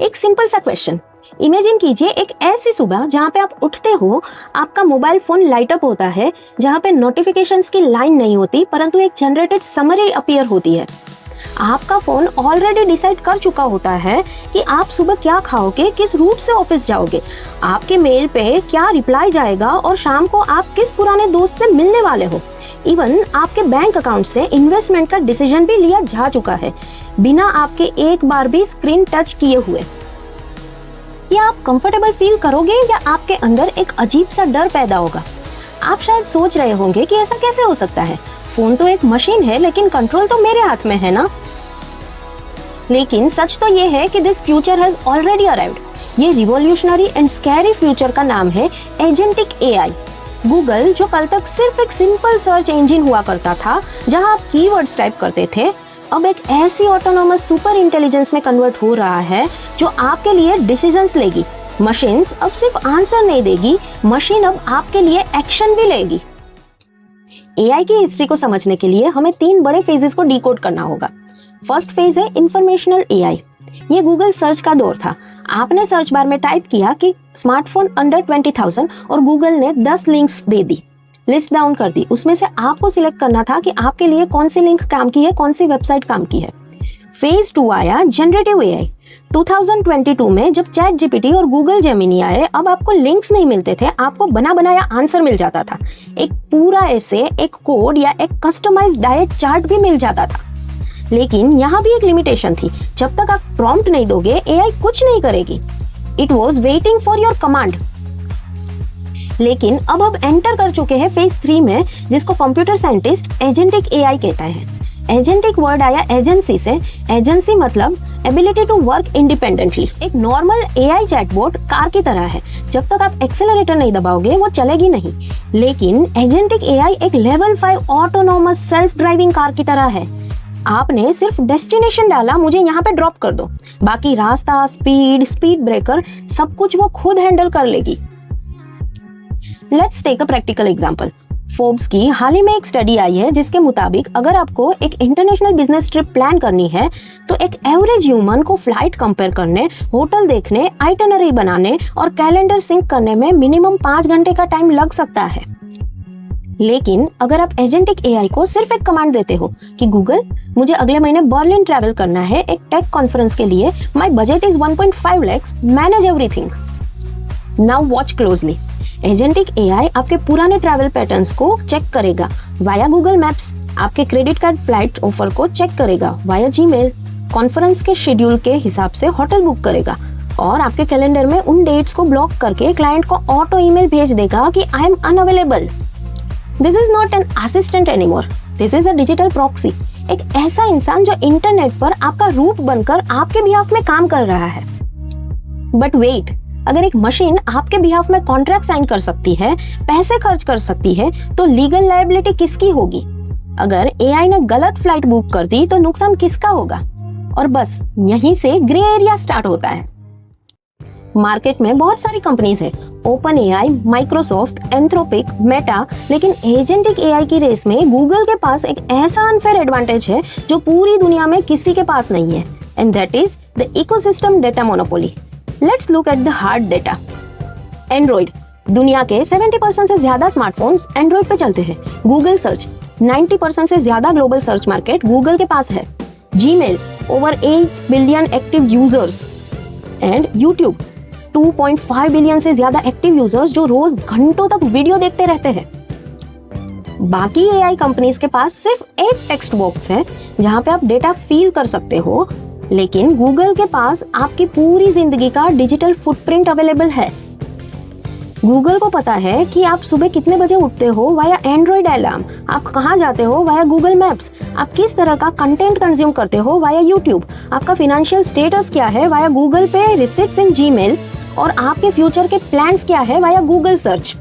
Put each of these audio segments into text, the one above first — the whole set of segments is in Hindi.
एक सिंपल सा क्वेश्चन, इमेजिन कीजिए एक ऐसी सुबह जहाँ पे आप उठते हो, आपका मोबाइल फोन लाइट अप होता है, जहाँ पे नोटिफिकेशंस की लाइन नहीं होती परंतु एक जनरेटेड समरी अपीयर होती है। आपका फोन ऑलरेडी डिसाइड कर चुका होता है कि आप सुबह क्या खाओगे, किस रूट से ऑफिस जाओगे, आपके मेल पे क्या रिप्लाई जाएगा और शाम को आप किस पुराने दोस्त से मिलने वाले हो। इवन आपके बैंक अकाउंट से इन्वेस्टमेंट का डिसीजन भी लिया जा चुका है, बिना आपके एक बार भी स्क्रीन टच किए हुए। क्या आप कंफर्टेबल फील करोगे या आपके अंदर एक अजीब सा डर पैदा होगा? आप शायद सोच रहे होंगे कि ऐसा कैसे हो सकता है, फोन तो एक मशीन है लेकिन कंट्रोल तो मेरे हाथ में है ना। लेकिन सच तो ये है कि this future has already arrived. ये रिवॉल्यूशनरी एंड स्कैरी फ्यूचर का नाम है एजेंटिक एआई। गूगल, जो कल तक सिर्फ एक सिंपल सर्च इंजन हुआ करता था जहां आप कीवर्ड्स टाइप करते थे, अब एक ऐसी ऑटोनोमस सुपर इंटेलिजेंस में कन्वर्ट हो रहा है जो आपके लिए डिसीजंस लेगी। मशीन्स अब सिर्फ आंसर नहीं देगी, मशीन अब आपके लिए एक्शन भी लेगी। एआई की हिस्ट्री को समझने के लिए हमें 3 बड़े फेजेस को डिकोड करना होगा। फर्स्ट फेज है इंफॉर्मेशनल एआई। ये गूगल सर्च का दौर था। आपने सर्च बार में टाइप किया कि स्मार्टफोन अंडर 20,000 और गूगल ने 10 लिंक्स दे दी, लिस्ट डाउन कर दी। उसमें से आपको सिलेक्ट करना था कि आपके लिए कौन सी लिंक काम की है, कौन सी वेबसाइट काम की है। फेज 2 आया जनरेटिव एआई। 2022 में जब चैट जीपीटी और गूगल जेमिनी आए, अब आपको लिंक्स नहीं मिलते थे, आपको बना बनाया आंसर मिल जाता था। एक पूरा ऐसे, एक कोड या एक कस्टमाइज्ड डाइट चार्ट भी मिल जाता था। लेकिन यहाँ भी एक लिमिटेशन थी, जब तक आप प्रॉम्प्ट नहीं दोगे एआई कुछ नहीं करेगी। It was waiting for your command. लेकिन अब एंटर कर चुके हैं फेज 3 में, जिसको कंप्यूटर साइंटिस्ट एजेंटिक एआई कहता है। एजेंटिक वर्ड आया एजेंसी से। एजेंसी मतलब एबिलिटी टू वर्क इंडिपेंडेंटली। एक नॉर्मल एआई चैटबॉट कार की तरह है, जब तक आप एक्सेलरेटर नहीं दबाओगे वो चलेगी नहीं। लेकिन एजेंटिक एआई एक level 5 autonomous self driving car की तरह है। आपने सिर्फ डेस्टिनेशन डाला, मुझे यहाँ पे ड्रॉप कर दो, बाकी रास्ता, स्पीड ब्रेकर सब कुछ वो खुद हैंडल कर लेगी। Let's take a practical example. Forbes की हाल ही में एक स्टडी आई है जिसके मुताबिक अगर आपको एक इंटरनेशनल बिजनेस ट्रिप प्लान करनी है तो एक एवरेज ह्यूमन को फ्लाइट कंपेयर करने, होटल देखने, आइटनरी बनाने और कैलेंडर सिंक करने में मिनिमम 5 घंटे का टाइम लग सकता है। लेकिन अगर आप एजेंटिक एआई को सिर्फ एक कमांड देते हो कि गूगल, मुझे अगले महीने बर्लिन ट्रैवल करना है एक टेक कॉन्फ्रेंस के लिए, my budget is 1.5 lakhs, manage everything. Now watch closely. Agentic AI आपके पुराने ट्रैवल पैटर्न्स को चेक करेगा वाया गूगल मैप्स, आपके क्रेडिट कार्ड फ्लाइट ऑफर को चेक करेगा वाया जीमेल, कॉन्फ्रेंस के शेड्यूल के हिसाब से होटल बुक करेगा और आपके कैलेंडर में उन डेट्स को ब्लॉक करके क्लाइंट को ऑटो ईमेल भेज देगा कि I am unavailable. This is not an assistant anymore, this is a digital proxy. एक ऐसा इंसान जो इंटरनेट पर आपका रूट बनकर आपके बिहाफ में काम कर रहा है। बट वेट, अगर एक मशीन आपके बिहाफ में कॉन्ट्रैक्ट साइन कर सकती है, पैसे खर्च कर सकती है, तो लीगल लायबिलिटी किसकी होगी? अगर एआई ने गलत फ्लाइट बुक कर दी तो नुकसान किसका होगा? और बस यहीं से ग्रे एरिया स्टार्ट होता है। मार्केट में बहुत सारी कंपनीज है, open AI, Microsoft, Anthropic, Meta, लेकिन एजेंटिक एआई की रेस में गूगल के पास एक ऐसा अनफेयर एडवांटेज है जो पूरी दुनिया में किसी के पास नहीं है, and that is the ecosystem data monopoly. Let's look at the hard data. Android, दुनिया के 70% से ज्यादा स्मार्टफोन्स एंड्रॉइड पे चलते हैं। गूगल सर्च, 90% से ज्यादा ग्लोबल सर्च मार्केट गूगल के पास है। Gmail, over 8 billion active users, and YouTube, 2.5 billion से ज्यादा एक्टिव यूजर्स जो रोज घंटों तक वीडियो देखते रहते हैं। बाकी एआई कंपनीज के पास सिर्फ एक टेक्स्ट बॉक्स है जहां पे आप डेटा फील कर सकते हो, लेकिन गूगल के पास आपकी पूरी जिंदगी का डिजिटल फुटप्रिंट अवेलेबल है। गूगल को पता है कि आप सुबह कितने बजे उठते हो वाया एंड्रॉइड अलार्म, आप कहाँ जाते हो वाया गूगल मैप्स, आप किस तरह का कंटेंट कंज्यूम करते हो वाया यूट्यूब, आपका फाइनेंशियल स्टेटस क्या है via Google Pay, receipts in Gmail, और आपके फ्यूचर के प्लान्स क्या है via Google search.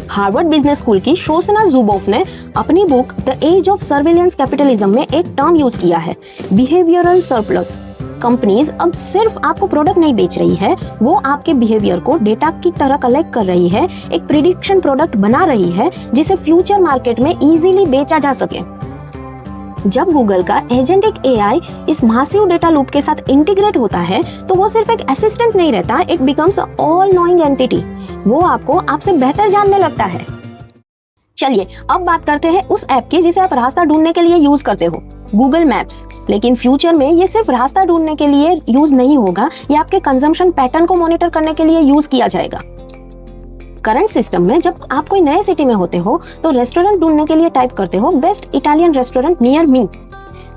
Harvard Business School की शोसना जुबोफ ने अपनी book the age of surveillance capitalism में एक टर्म यूज किया है, बिहेवियरल सरप्लस। कंपनीज अब सिर्फ आपको प्रोडक्ट नहीं बेच रही है, वो आपके बिहेवियर को डेटा की तरह कलेक्ट कर रही है, एक प्रिडिक्शन प्रोडक्ट बना रही है जिसे फ्यूचर मार्केट में इजीली बेचा जा सके। जब गूगल का एजेंटिक एआई इस मासिव डेटा लूप के साथ इंटीग्रेट होता है तो वो सिर्फ एक असिस्टेंट नहीं रहता, it becomes all knowing entity. वो आपको आपसे बेहतर जानने लगता है। चलिए अब बात करते हैं उस ऐप की जिसे आप रास्ता ढूंढने के लिए यूज करते हो, गूगल मैप्स। लेकिन फ्यूचर में ये सिर्फ रास्ता ढूंढने के लिए यूज नहीं होगा, ये आपके कंजम्पशन पैटर्न को मॉनिटर करने के लिए यूज किया जाएगा। करंट सिस्टम में जब आप कोई नए सिटी में होते हो तो रेस्टोरेंट ढूंढने के लिए टाइप करते हो best Italian restaurant near me.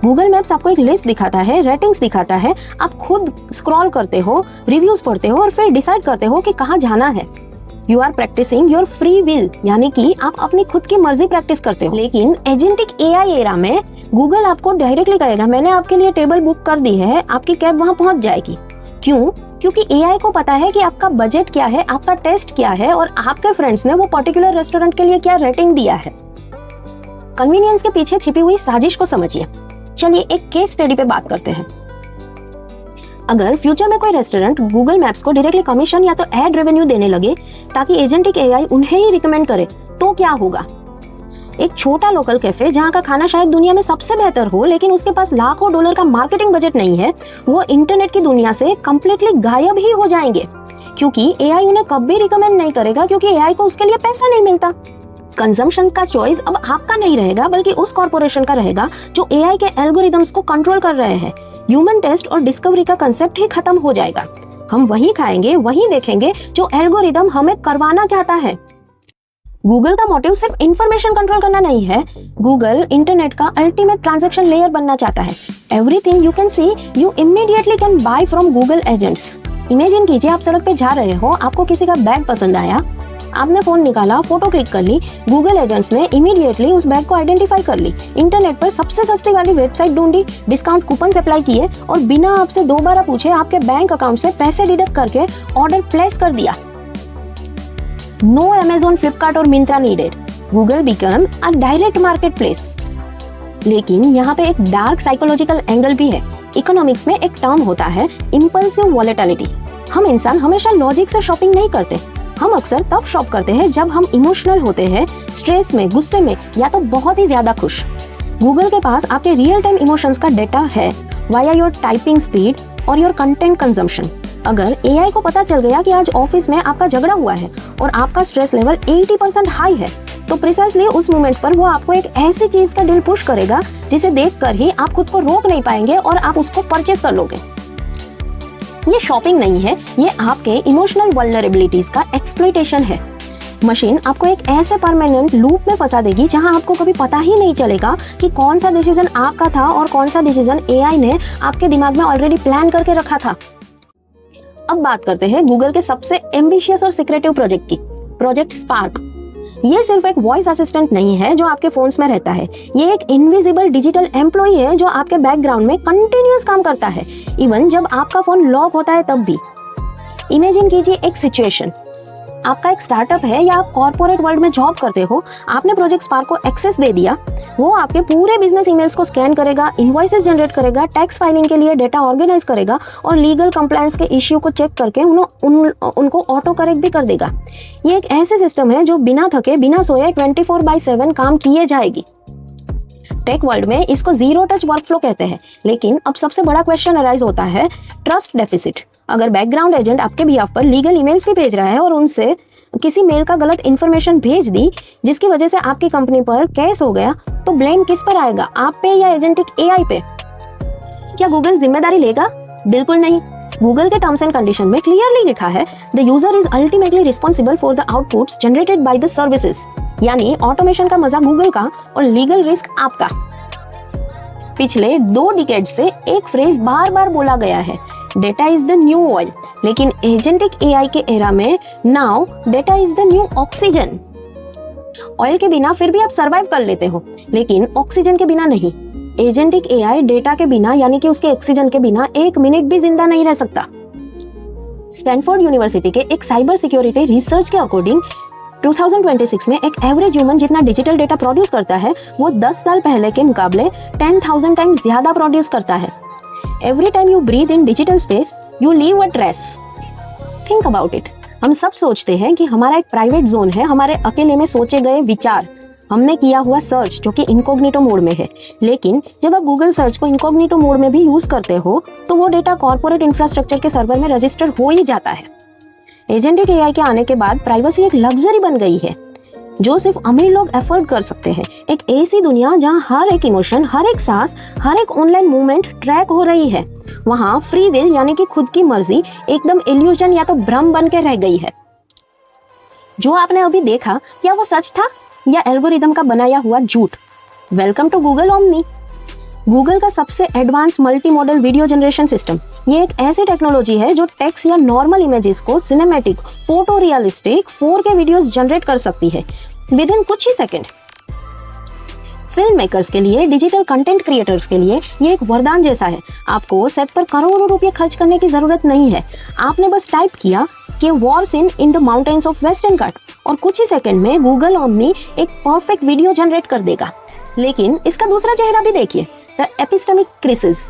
Google maps आपको एक लिस्ट दिखाता है, रेटिंग्स दिखाता है, आप खुद स्क्रॉल करते हो, रिव्यूज पढ़ते हो और फिर डिसाइड करते हो कि कहाँ जाना है। You are practising your free will, यानी कि आप अपनी खुद की मर्जी प्रैक्टिस करते हो। लेकिन एजेंटिक एआई एरा में गूगल आपको डायरेक्टली कहेगा मैंने आपके लिए टेबल बुक कर दी है, आपकी कैब वहां पहुंच जाएगी। क्यों? क्योंकि एआई को पता है कि आपका बजट क्या है, आपका टेस्ट क्या है और आपके फ्रेंड्स ने वो पर्टिकुलर रेस्टोरेंट के लिए क्या रेटिंग दिया है। कन्वीनियंस के पीछे छिपी हुई साजिश को समझिए। चलिए एक केस स्टडी पे बात करते हैं। अगर फ्यूचर में कोई रेस्टोरेंट गूगल मैप्स को डायरेक्टली कमीशन या तो एड रेवेन्यू देने लगे ताकि एजेंटिक एआई उन्हें ही रिकमेंड करे, तो क्या होगा? एक छोटा लोकल कैफे जहाँ का खाना शायद दुनिया में सबसे बेहतर हो, लेकिन उसके पास लाखों डॉलर का मार्केटिंग बजट नहीं है, वो इंटरनेट की दुनिया से कंप्लीटली गायब ही हो जाएंगे। क्योंकि एआई उन्हें कभी रिकमेंड नहीं करेगा, क्योंकि एआई को उसके लिए पैसा नहीं मिलता। कंजम्पशन का चॉइस अब आपका नहीं रहेगा, बल्कि उस कॉर्पोरेशन का रहेगा जो एआई के एल्गोरिदम्स को कंट्रोल कर रहे हैं। ह्यूमन टेस्ट और डिस्कवरी का कंसेप्ट ही खत्म हो जाएगा। हम वही खाएंगे, वही देखेंगे जो एल्गोरिदम हमें करवाना चाहता है। गूगल का मोटिव सिर्फ इंफॉर्मेशन कंट्रोल करना नहीं है, गूगल इंटरनेट का अल्टीमेट ट्रांजैक्शन लेयर बनना चाहता है। Everything you can see you immediately can buy from Google agents. Imagine कीजिए आप सड़क पे जा रहे हो, आपको किसी का बैग पसंद आया, आपने फोन निकाला, फोटो क्लिक कर ली, गूगल एजेंट्स ने इमीडिएटली उस बैग को आइडेंटिफाई कर ली, इंटरनेट पर सबसे सस्ती वाली वेबसाइट ढूंढी, डिस्काउंट कूपन अप्लाई किए और बिना आपसे दोबारा पूछे आपके बैंक अकाउंट से पैसे डिडक्ट करके ऑर्डर प्लेस कर दिया। No Amazon, Flipkart और Myntra needed. Google became a direct marketplace. लेकिन यहाँ पे एक डार्क साइकोलॉजिकल एंगल भी है। इकोनॉमिक्स में एक टर्म होता है इम्पल्सिव वॉलेटिलिटी। हम इंसान हमेशा लॉजिक से शॉपिंग नहीं करते। हम अक्सर तब शॉप करते हैं जब हम इमोशनल होते हैं, स्ट्रेस में, गुस्से में या तो बहुत ही ज्यादा खुश। गूगल के पास आपके रियल टाइम इमोशंस का डेटा है वाया योर टाइपिंग स्पीड और योर कंटेंट कंजम्पशन। अगर एआई को पता चल गया कि आज ऑफिस में आपका झगड़ा हुआ है और आपका स्ट्रेस लेवल 80% हाई है, तो प्रिसाइसली उस मोमेंट पर वो आपको एक ऐसी चीज का डील पुश करेगा जिसे देखकर ही आप खुद को रोक नहीं पाएंगे और आप उसको परचेज कर लोगे। ये शॉपिंग नहीं है, ये आपके इमोशनल वल्नरेबिलिटीज का एक्सप्लॉइटेशन है। मशीन आपको एक ऐसे परमानेंट लूप में फंसा देगी जहां आपको कभी पता ही नहीं चलेगा कि कौन सा डिसीजन आपका था और कौन सा डिसीजन एआई ने आपके दिमाग में ऑलरेडी प्लान करके रखा था। अब बात करते हैं गूगल के सबसे एम्बिशियस और सीक्रेटिव प्रोजेक्ट की, प्रोजेक्ट स्पार्क। ये सिर्फ एक वॉइस असिस्टेंट नहीं है जो आपके फोन्स में रहता है, ये एक इनविजिबल डिजिटल एम्प्लॉय है जो आपके बैकग्राउंड में कंटिन्यूअस काम करता है, इवन जब आपका फोन लॉक होता है तब भी। इमेजिन कीजिए एक सिचुएशन, आपका एक स्टार्टअप है या आप कॉर्पोरेट वर्ल्ड में जॉब करते हो, आपने प्रोजेक्ट स्पार्क को एक्सेस दे दिया, वो आपके पूरे बिजनेस ईमेल्स को स्कैन करेगा, इनवॉइसेस जनरेट करेगा, टैक्स फाइलिंग के लिए डेटा ऑर्गेनाइज करेगा और लीगल कंप्लायंस के इश्यू को चेक करके उनको ऑटो करेक्ट भी कर देगा। ये एक ऐसे सिस्टम है जो बिना थके, बिना सोए 24/7 काम किए जाएगी। टेक वर्ल्ड में इसको जीरो टच वर्कफ्लो कहते हैं। लेकिन अब सबसे बड़ा क्वेश्चन अराइज होता है ट्रस्ट डेफिसिट। अगर बैकग्राउंड एजेंट आपके बिहाफ पर लीगल ईमेल्स भी भेज रहा है और उनसे किसी मेल का गलत इन्फॉर्मेशन भेज दी जिसकी वजह से आपकी कंपनी पर केस हो गया, तो ब्लेम किस पर आएगा, आप पे या एजेंटिक एआई पे? क्या गूगल जिम्मेदारी लेगा? बिल्कुल नहीं। गूगल के टर्म्स एंड कंडीशन में क्लियरली लिखा है the user is ultimately responsible for the outputs generated by the services. यानी ऑटोमेशन का मजा गूगल का और लीगल रिस्क आपका। पिछले 2 डिकेड से एक फ्रेज बार बार बोला गया है, data is the new oil. लेकिन एजेंटिक एआई के एरा में now data is the new oxygen. Oil के बिना फिर भी आप सरवाइव कर लेते हो, लेकिन ऑक्सीजन के बिना नहीं। एजेंटिक एआई डेटा के बिना यानी कि उसके ऑक्सीजन के बिना 1 मिनट भी जिंदा नहीं रह सकता। स्टैनफोर्ड यूनिवर्सिटी के एक साइबर सिक्योरिटी रिसर्च के अकॉर्डिंग 2026 में एक एवरेज ह्यूमन जितना डिजिटल डेटा प्रोड्यूस करता है वो 10 साल पहले के मुकाबले 10,000 टाइम्स ज्यादा प्रोड्यूस करता है। Every time you breathe in digital space, you leave a trace. Think about it. हम सब सोचते हैं कि हमारा एक प्राइवेट जोन है, हमारे अकेले में सोचे गए विचार, हमने किया हुआ सर्च जो कि इनकॉग्निटो मोड में है, लेकिन जब आप गूगल सर्च को इनकॉग्निटो मोड में भी यूज करते हो तो वो डेटा कॉर्पोरेट इंफ्रास्ट्रक्चर के सर्वर में रजिस्टर हो ही जाता है। एजेंटिक एआई के आने के बाद प्राइवेसी एक लग्जरी बन गई है जो सिर्फ अमीर लोग अफोर्ड कर सकते हैं। एक ऐसी दुनिया जहां हर एक इमोशन, हर एक सांस, हर एक ऑनलाइन मूवमेंट ट्रैक हो रही है। वहां फ्री विल यानी कि खुद की मर्जी एकदम इल्यूजन या तो भ्रम बन के रह गई है। जो आपने अभी देखा, क्या वो सच था या एल्गोरिदम का बनाया हुआ झूठ? Welcome to Google Omni, Google का सबसे advance multi model video generation system. ये एक ऐसी टेक्नोलॉजी है जो टेक्स्ट या नॉर्मल इमेजेस को cinematic, photo realistic 4K videos generate कर सकती है विद इन कुछ ही सेकंड। फिल्म मेकर्स के लिए, डिजिटल कंटेंट क्रिएटर्स के लिए ये एक वरदान जैसा है। आपको सेट पर करोड़ों रुपए खर्च करने की जरूरत नहीं है। आपने बस टाइप किया कि war scene in the mountains of western Ghat और कुछ ही सेकंड में गूगल ओमनी एक परफेक्ट वीडियो जनरेट कर देगा। लेकिन इसका दूसरा चेहरा भी देखिए, द एपिस्टेमिक क्राइसिस,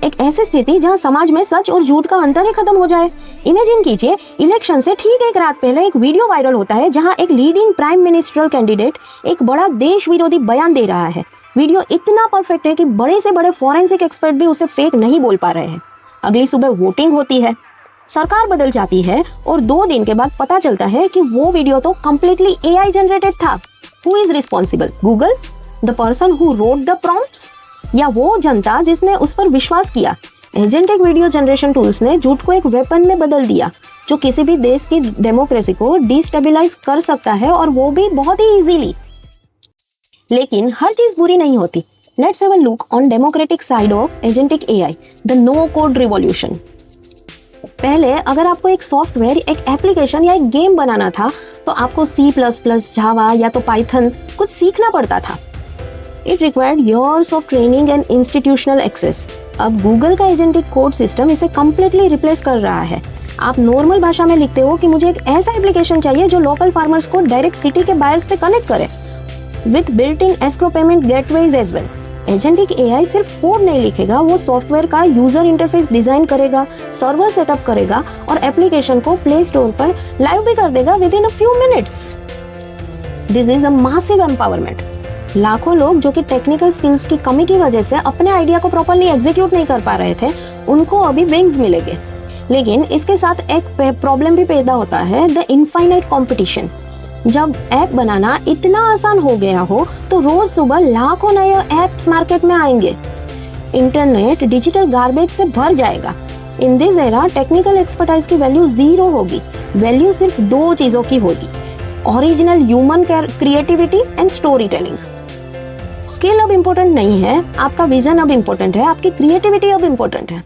एक ऐसी स्थिति जहां समाज में सच और झूठ का अंतर ही खत्म हो जाए। इमेजिन कीजिए, इलेक्शन से ठीक एक रात पहले एक वीडियो वायरल होता है जहां एक लीडिंग प्राइम मिनिस्ट्रियल कैंडिडेट एक बड़ा देश विरोधी बयान दे रहा है। वीडियो इतना परफेक्ट है कि बड़े से बड़े फॉरेंसिक एक्सपर्ट भी उसे फेक नहीं बोल पा रहे हैं। अगली सुबह वोटिंग होती है, सरकार बदल जाती है और 2 दिन के बाद पता चलता है कि वो वीडियो तो कंप्लीटली एआई जनरेटेड था। Who is responsible? Google, the person who wrote the prompts, या वो जनता जिसने उस पर विश्वास किया? एजेंटिक वीडियो जनरेशन टूल्स ने झूठ को एक वेपन में बदल दिया जो किसी भी देश की डेमोक्रेसी को डिस्टेबलाइज कर सकता है, और वो भी बहुत ही इजीली। लेकिन हर चीज बुरी नहीं होती। Let's have a look on democratic side of agentic AI, the no code revolution. पहले अगर आपको एक सॉफ्टवेयर, एक एप्लीकेशन या एक गेम बनाना था तो आपको C++, जावा या तो पाइथन कुछ सीखना पड़ता था। It required years of training and institutional access. अब गूगल का एजेंटिक कोड सिस्टम इसे कम्प्लीटली रिप्लेस कर रहा है। आप नॉर्मल भाषा में लिखते हो कि मुझे एक ऐसा एप्लीकेशन चाहिए जो लोकल फार्मर्स को डायरेक्ट सिटी के बायर्स से कनेक्ट करे with built in escrow payment gateways as well. Agentic AI सिर्फ कोड नहीं लिखेगा, वो सॉफ्टवेयर का यूजर इंटरफेस डिजाइन करेगा, सर्वर सेटअप करेगा और एप्लीकेशन को प्ले स्टोर पर लाइव भी कर देगा with in a few minutes. This is a massive empowerment. लाखों लोग जो कि टेक्निकल स्किल्स की कमी की वजह से अपने आइडिया को प्रॉपर्ली एग्जीक्यूट नहीं कर पा रहे थे, उनको अभी विंग्स मिलेंगे। लेकिन इसके साथ एक प्रॉब्लम भी पैदा होता है, द इनफाइनाइट कंपटीशन। जब ऐप बनाना इतना आसान हो गया हो तो रोज सुबह लाखों नए ऐप्स मार्केट में आएंगे। इंटरनेट डिजिटल गार्बेज से भर जाएगा। In this era technical expertise की वैल्यू 0 होगी। वैल्यू सिर्फ 2 चीजों की होगी, original human creativity and story telling. Skill अब इम्पोर्टेंट नहीं है, आपका विजन अब इम्पोर्टेंट है, आपकी क्रिएटिविटी अब इम्पोर्टेंट है।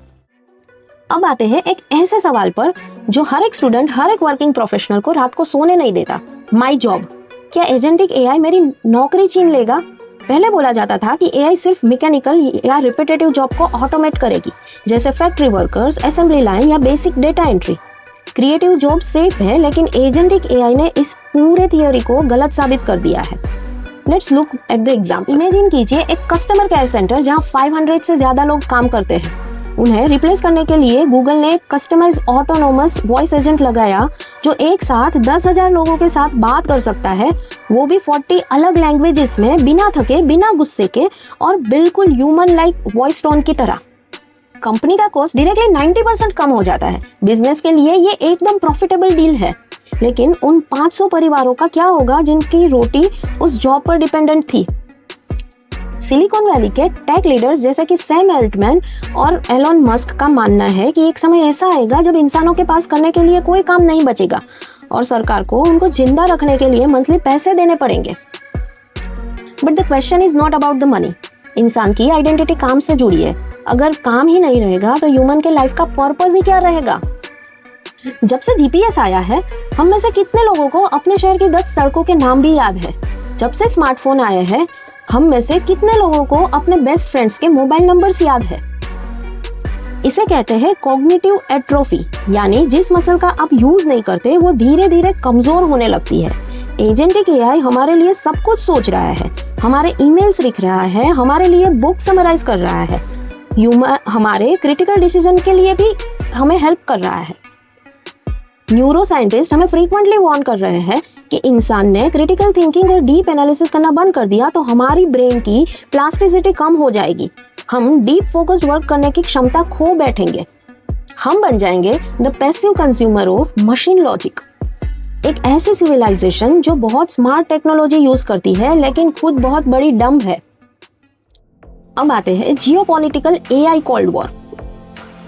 अब आते हैं एक ऐसे सवाल पर जो हर एक स्टूडेंट, हर एक वर्किंग प्रोफेशनल को रात को सोने नहीं देता। माई जॉब, क्या एजेंटिक एआई मेरी नौकरी छीन लेगा? पहले बोला जाता था कि एआई सिर्फ मैकेनिकल या रिपीटेटिव जॉब को ऑटोमेट करेगी, जैसे फैक्ट्री वर्कर्स, असेंबली लाइन या basic data entry. Creative job safe है, लेकिन एजेंटिक एआई ने इस पूरे थियोरी को गलत साबित कर दिया है। Let's look at the example. Imagine कीजिए एक कस्टमर केयर सेंटर जहां 500 से ज्यादा लोग काम करते हैं। उन्हें रिप्लेस करने के लिए गूगल ने एक कस्टमाइज ऑटोनोमस वॉइस एजेंट लगाया जो एक साथ 10,000 लोगों के साथ बात कर सकता है, वो भी 40 अलग लैंग्वेजेस में, बिना थके, बिना गुस्से के और बिल्कुल ह्यूमन लाइक वॉइस टोन की तरह। कंपनी का कॉस्ट डायरेक्टली 90% कम हो जाता है। बिजनेस के लिए ये एकदम प्रॉफिटेबल डील है। लेकिन उन 500 परिवारों का क्या होगा जिनकी रोटी उस जॉब पर डिपेंडेंट थी? सिलिकॉन वैली के टेक लीडर्स जैसे कि सैम अल्टमैन और एलोन मस्क का मानना है कि एक समय ऐसा आएगा जब इंसानों के पास करने के लिए कोई काम नहीं बचेगा और सरकार को उनको जिंदा रखने के लिए मंथली पैसे देने पड़ेंगे। But the question is not about the money. इंसान की आइडेंटिटी काम से जुड़ी है। अगर काम ही नहीं रहेगा तो ह्यूमन के लाइफ का पर्पस ही क्या रहेगा? जब से जीपीएस आया है, हम में से कितने लोगों को अपने शहर की 10 सड़कों के नाम भी याद है? जब से स्मार्टफोन आए हैं, हम में से कितने लोगों को अपने बेस्ट फ्रेंड्स के मोबाइल नंबर्स याद है? इसे कहते हैं कॉग्निटिव एट्रोफी, यानी जिस मसल का आप यूज नहीं करते वो धीरे धीरे कमजोर होने लगती है। एजेंटिक एआई हमारे लिए सब कुछ सोच रहा है, हमारे ईमेल्स लिख रहा है, हमारे लिए बुक समराइज कर रहा है, हमारे क्रिटिकल डिसीजन के लिए भी हमें हेल्प कर रहा है। न्यूरो साइंटिस्ट हमें फ्रीक्वेंटली वार्न कर रहे हैं कि इंसान ने क्रिटिकल थिंकिंग और डीप एनालिसिस करना बंद कर दिया तो हमारी ब्रेन की प्लास्टिसिटी कम हो जाएगी, हम डीप फोकस्ड वर्क करने की क्षमता खो बैठेंगे, हम बन जाएंगे the passive consumer of machine logic. एक ऐसी सिविलाइजेशन जो बहुत स्मार्ट टेक्नोलॉजी यूज करती है लेकिन खुद बहुत बड़ी डम है। अब आते हैं जियोपॉलिटिकल एआई कोल्ड वॉर।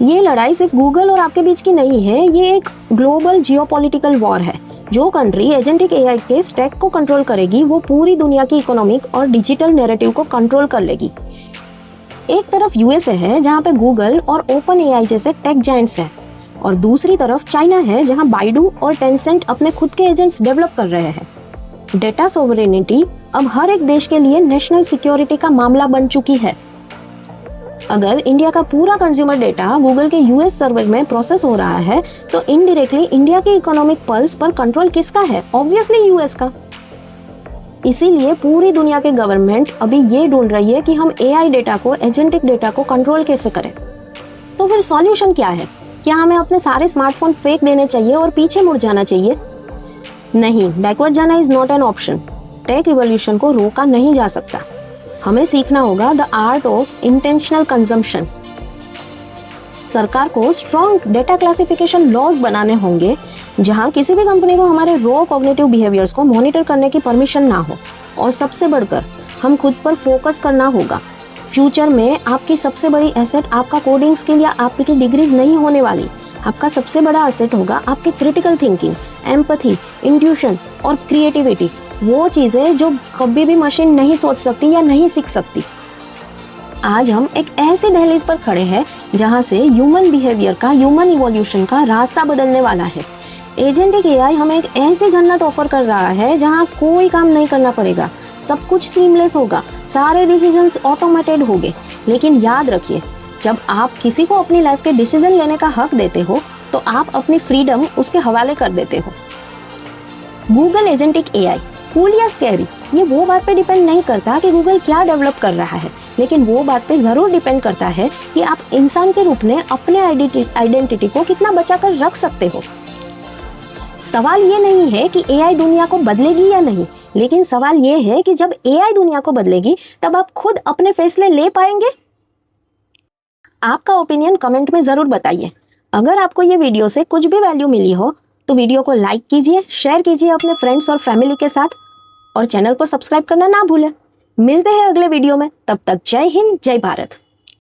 ये लड़ाई सिर्फ गूगल और आपके बीच की नहीं है, ये एक ग्लोबल जियोपॉलिटिकल वॉर है। जो कंट्री एजेंटिक एआई के स्टैक को कंट्रोल करेगी वो पूरी दुनिया की इकोनॉमिक और डिजिटल नैरेटिव को कंट्रोल कर लेगी। एक तरफ यूएसए है जहां पे गूगल और ओपन एआई जैसे टेक जायंट्स हैं, और दूसरी तरफ चाइना है जहां बाइडू और टेंसेंट अपने खुद के एजेंट्स डेवलप कर रहे हैं। डेटा सोवरेनिटी अब हर एक देश के लिए नेशनल सिक्योरिटी का मामला बन चुकी है। अगर इंडिया का पूरा कंज्यूमर डेटा गूगल के यूएस सर्वर में प्रोसेस हो रहा है तो इनडायरेक्टली इंडिया के इकोनॉमिक पल्स पर कंट्रोल किसका है? ऑब्वियसली यूएस का। इसीलिए पूरी दुनिया के गवर्नमेंट अभी ये ढूंढ रही है कि हम एआई डेटा को, एजेंटिक डेटा को कंट्रोल कैसे करें। तो फिर सॉल्यूशन क्या है? क्या हमें अपने सारे स्मार्टफोन फेंक देने चाहिए और पीछे मुड़ जाना चाहिए? नहीं, बैकवर्ड जाना is not an option. Tech evolution को रोका नहीं जा सकता। हमें सीखना होगा the art of intentional consumption. सरकार को स्ट्रॉन्ग डेटा क्लासिफिकेशन लॉज बनाने होंगे जहां किसी भी कंपनी को हमारे रॉ कॉग्निटिव बिहेवियर्स को मॉनिटर करने की परमिशन ना हो। और सबसे बढ़कर हम खुद पर फोकस करना होगा। फ्यूचर में आपकी सबसे बड़ी एसेट आपका कोडिंग स्किल या आपकी डिग्रीज नहीं होने वाली। आपका सबसे बड़ा एसेट होगा आपकी क्रिटिकल थिंकिंग, एम्पैथी, इंट्यूशन और क्रिएटिविटी। वो चीजें जो कभी भी मशीन नहीं सोच सकती या नहीं सीख सकती। आज हम एक ऐसी दहलीज पर खड़े हैं जहां से ह्यूमन बिहेवियर का, ह्यूमन इवोल्यूशन का रास्ता बदलने वाला है। एजेंटिक एआई हमें एक ऐसी जन्नत ऑफर कर रहा है जहां कोई काम नहीं करना पड़ेगा, सब कुछ सीमलेस होगा, सारे डिसीजंस ऑटोमेटेड होंगे। लेकिन याद रखिए, जब आप किसी को अपनी लाइफ के डिसीजन लेने का हक देते हो तो आप अपनी फ्रीडम उसके हवाले कर देते हो। गूगल एजेंटिक एआई कूल या स्कैरी, ये वो बात पे डिपेंड नहीं करता कि गूगल क्या डेवलप कर रहा है, लेकिन वो बात पे जरूर डिपेंड करता है कि आप इंसान के रूप में अपने आइडेंटिटी को कितना बचा कर रख सकते हो। सवाल ये नहीं है कि एआई दुनिया को बदलेगी या नहीं, लेकिन सवाल ये है कि जब एआई दुनिया को बदलेगी तब आप खुद अपने फैसले ले पाएंगे। आपका ओपिनियन कमेंट में जरूर बताइए। अगर आपको ये वीडियो से कुछ भी वैल्यू मिली हो तो वीडियो को लाइक कीजिए, शेयर कीजिए अपने फ्रेंड्स और फैमिली के साथ, और चैनल को सब्सक्राइब करना ना भूलें। मिलते हैं अगले वीडियो में, तब तक जय हिंद, जय भारत।